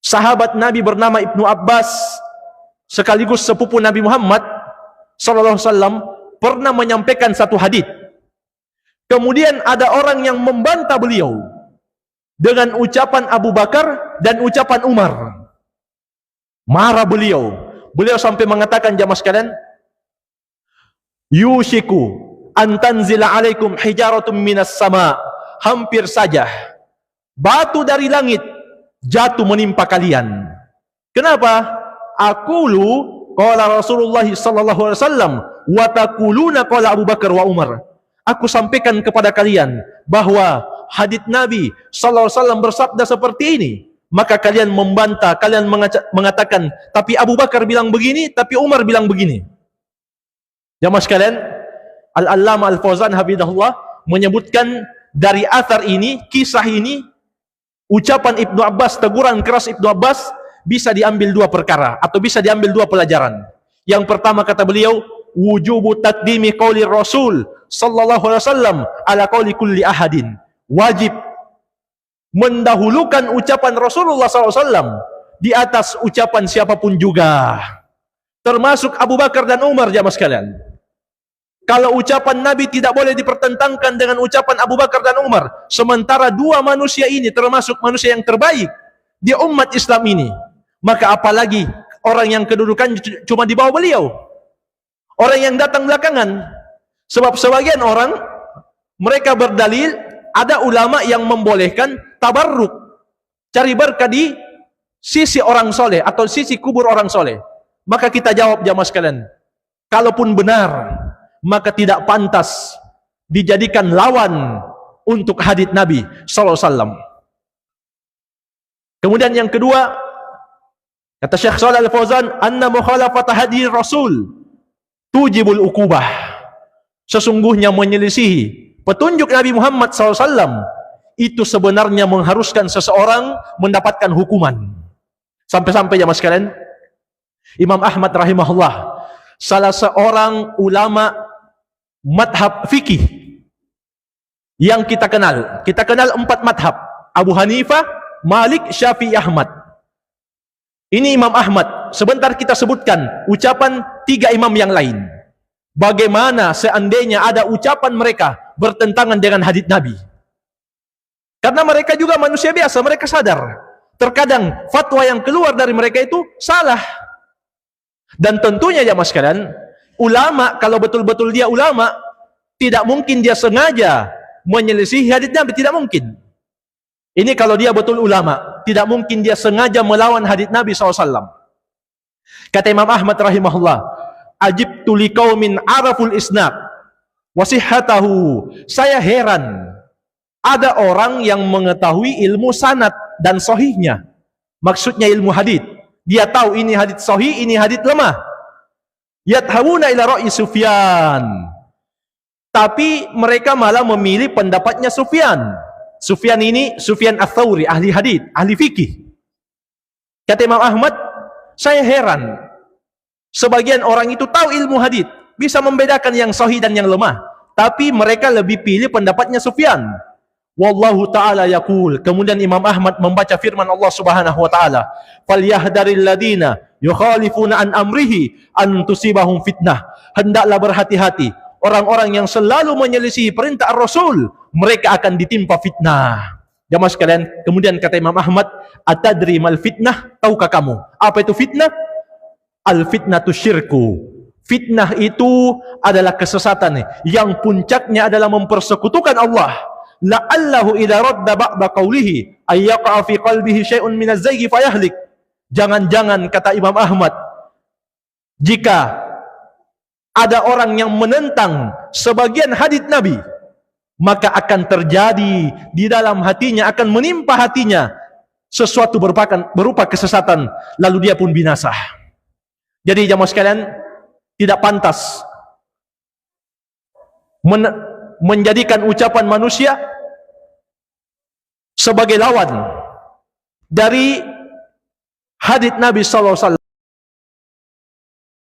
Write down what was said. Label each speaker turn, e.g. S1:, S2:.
S1: sahabat Nabi bernama Ibnu Abbas, sekaligus sepupu Nabi Muhammad sallallahu alaihi wasallam, pernah menyampaikan satu hadits. Kemudian ada orang yang membantah beliau dengan ucapan Abu Bakar dan ucapan Umar. Marah beliau. Beliau sampai mengatakan, jamaah sekalian, yushiku an tanzila alaikum hijaratun minas sama. Hampir saja batu dari langit jatuh menimpa kalian. Kenapa? Aqulu qala Rasulullah sallallahu alaihi wasallam wa taquluna qala Abu Bakar wa Umar. Aku sampaikan kepada kalian bahwa hadits Nabi sallallahu alaihi wasallam bersabda seperti ini, maka kalian membantah, kalian mengatakan tapi Abu Bakar bilang begini, tapi Umar bilang begini. Jamaah sekalian, Al-Allamah Al-Fauzan hafizahullah menyebutkan dari athar ini, kisah ini, ucapan Ibnu Abbas, teguran keras Ibnu Abbas, bisa diambil dua perkara atau bisa diambil dua pelajaran. Yang pertama, kata beliau, wujubu taqdimi qauli Rasul sallallahu alaihi wasallam ala qauli kulli ahadin. Wajib mendahulukan ucapan Rasulullah sallallahu alaihi wasallam di atas ucapan siapapun juga, termasuk Abu Bakar dan Umar. Jamaah sekalian, kalau ucapan Nabi tidak boleh dipertentangkan dengan ucapan Abu Bakar dan Umar, sementara dua manusia ini termasuk manusia yang terbaik di umat Islam ini, maka apalagi orang yang kedudukan cuma di bawah beliau, orang yang datang belakangan. Sebab sebagian orang mereka berdalil, ada ulama yang membolehkan tabarruk, cari berkah di sisi orang soleh atau sisi kubur orang soleh. Maka kita jawab, jamaah sekalian, kalaupun benar, maka tidak pantas dijadikan lawan untuk hadits Nabi sallallahu alaihi wasallam. Kemudian yang kedua, kata Syekh Shalih Al-Fauzan, anna mukhalafata hadi Rasul tujibul uqubah. Sesungguhnya menyelisihi petunjuk Nabi Muhammad SAW itu sebenarnya mengharuskan seseorang mendapatkan hukuman. Sampai-sampai jamaah sekalian, Imam Ahmad rahimahullah, salah seorang ulama madhab fikih yang kita kenal 4 madhab: Abu Hanifah, Malik, Syafi'i, Ahmad. Ini Imam Ahmad. Sebentar kita sebutkan ucapan 3 imam yang lain. Bagaimana seandainya ada ucapan mereka bertentangan dengan hadits Nabi? Karena mereka juga manusia biasa, mereka sadar terkadang fatwa yang keluar dari mereka itu salah. Dan tentunya jamaah sekalian, ulama kalau betul-betul dia ulama, tidak mungkin dia sengaja menyelisihi hadits Nabi, tidak mungkin. Ini kalau dia betul ulama, tidak mungkin dia sengaja melawan hadits Nabi SAW. Kata Imam Ahmad rahimahullah, ajibtu liqaumin araful isnad wa sihhatahu. Saya heran, ada orang yang mengetahui ilmu sanad dan sahihnya. Maksudnya ilmu hadits. Dia tahu ini hadits sahih, ini hadits lemah. Yadhhabuna ila ra'yi Sufyan. Tapi mereka malah memilih pendapatnya Sufyan. Sufyan ini Sufyan Ats-Tsauri, ahli hadits, ahli fikih. Kata Imam Ahmad, saya heran. Sebagian orang itu tahu ilmu hadits, bisa membedakan yang sahih dan yang lemah, tapi mereka lebih pilih pendapatnya Sufyan. Wallahu ta'ala yaqul. Kemudian Imam Ahmad membaca firman Allah Subhanahu wa ta'ala, falyahdharil ladina yukhalifuna an amrihi an tusibahum fitnah. Hendaklah berhati-hati orang-orang yang selalu menyelisihi perintah Rasul, mereka akan ditimpa fitnah. Jamaah sekalian, kemudian kata Imam Ahmad, atadri mal fitnah? Tahukah kamu apa itu fitnah? Al fitnatu syirku. Fitnah itu adalah kesesatan yang puncaknya adalah mempersekutukan Allah. La'allahu idza radda ba'da qawlihi ay yaqa fi qalbihi syai'un min az-zayg fayahlik. Jangan-jangan, kata Imam Ahmad, jika ada orang yang menentang sebagian hadits Nabi, maka akan terjadi di dalam hatinya, akan menimpa hatinya sesuatu berupa kesesatan, lalu dia pun binasa. Jadi jamaah sekalian, tidak pantas menjadikan ucapan manusia sebagai lawan dari hadits Nabi sallallahu alaihi wasallam.